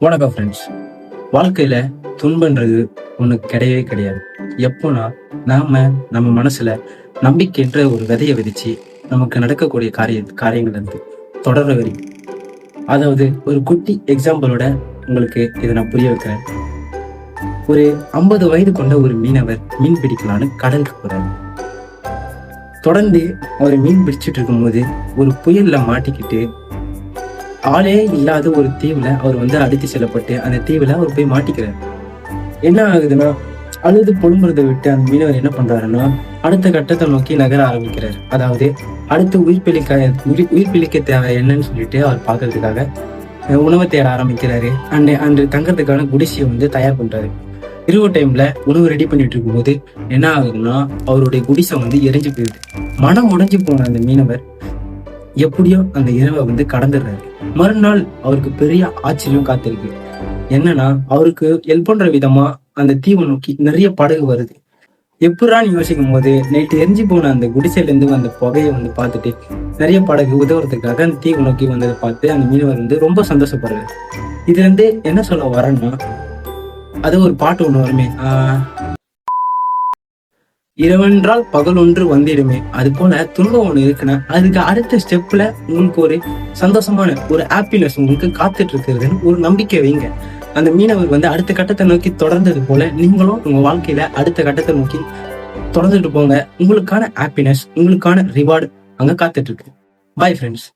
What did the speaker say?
வணக்கம் ஃப்ரெண்ட்ஸ். வாழ்க்கையில துன்பன்றது ஒண்ணு கிடையவே கிடையாது. எப்போனா நம்ம மனசுல நம்பிக்கைன்ற ஒரு விதையை விதைச்சு நமக்கு நடக்கக்கூடிய காரியங்கள் இருந்து தொடர்ற வரி. அதாவது ஒரு குட்டி எக்ஸாம்பிளோட உங்களுக்கு இதை நான் புரிய வைக்கிறேன். ஒரு 50 வயது கொண்ட ஒரு மீனவர் மீன் பிடிக்கலான்னு கடலுக்கு போறாரு. தொடர்ந்து அவர் மீன் பிடிச்சிட்டு இருக்கும்போது ஒரு புயல்ல மாட்டிக்கிட்டு ஆளே இல்லாத ஒரு தீவுல அவர் அடித்து செல்லப்பட்டு அந்த தீவுல அவர் போய் மாட்டிக்கிறார். என்ன ஆகுதுன்னா, அழுது புலம்புறதை விட்டு அந்த மீனவர் என்ன பண்றாருன்னா அடுத்த கட்டத்தை நோக்கி நகர ஆரம்பிக்கிறார். அதாவது அடுத்து உயிர் பிழைக்க தேவை என்னன்னு சொல்லிட்டு அவர் பாக்குறதுக்காக உணவை தேட ஆரம்பிக்கிறாரு. அன்று தங்கறதுக்கான குடிசையை தயார் பண்றாரு. இரவு டைம்ல உணவு ரெடி பண்ணிட்டு இருக்கும்போது என்ன ஆகுதுன்னா அவருடைய குடிசை எரிஞ்சு போயிடுது. மனம் உடைஞ்சு போன அந்த மீனவர் எப்படியோ அந்த இரவை கடந்துடுறாரு. மறுநாள் அவருக்கு பெரிய ஆச்சரியம் காத்திருக்கு. என்னன்னா, அவருக்கு ஹெல்ப் பண்ற விதமா அந்த தீவை நோக்கி நிறைய படகு வருது. எப்படான்னு யோசிக்கும் போது நேற்று எரிஞ்சு போன அந்த குடிசையில இருந்து வந்த புகையை பார்த்துட்டு நிறைய படகு உதவுறதுக்காக அந்த தீவை நோக்கி வந்ததை பார்த்து அந்த மீனவர் ரொம்ப சந்தோஷப்படுறாரு. இதுல இருந்து என்ன சொல்ல வரேன்னா, அது ஒரு பாட்டு ஒண்ணு வருமே, இரவென்றால் பகல் ஒன்று வந்திடுமே, அது போல துன்பம் ஒண்ணு இருக்குன்னா அதுக்கு அடுத்த ஸ்டெப்ல உங்களுக்கு ஒரு சந்தோஷமான ஒரு ஹாப்பினஸ் உங்களுக்கு காத்துட்டு இருக்கிறதுன்னு ஒரு நம்பிக்கை வைங்க. அந்த மீனவர் அடுத்த கட்டத்தை நோக்கி தொடர்ந்தது போல நீங்களும் உங்க வாழ்க்கையில அடுத்த கட்டத்தை நோக்கி தொடர்ந்துட்டு போங்க. உங்களுக்கான ஹாப்பினஸ், உங்களுக்கான ரிவார்டு அங்க காத்துட்டு இருக்கு. Bye friends.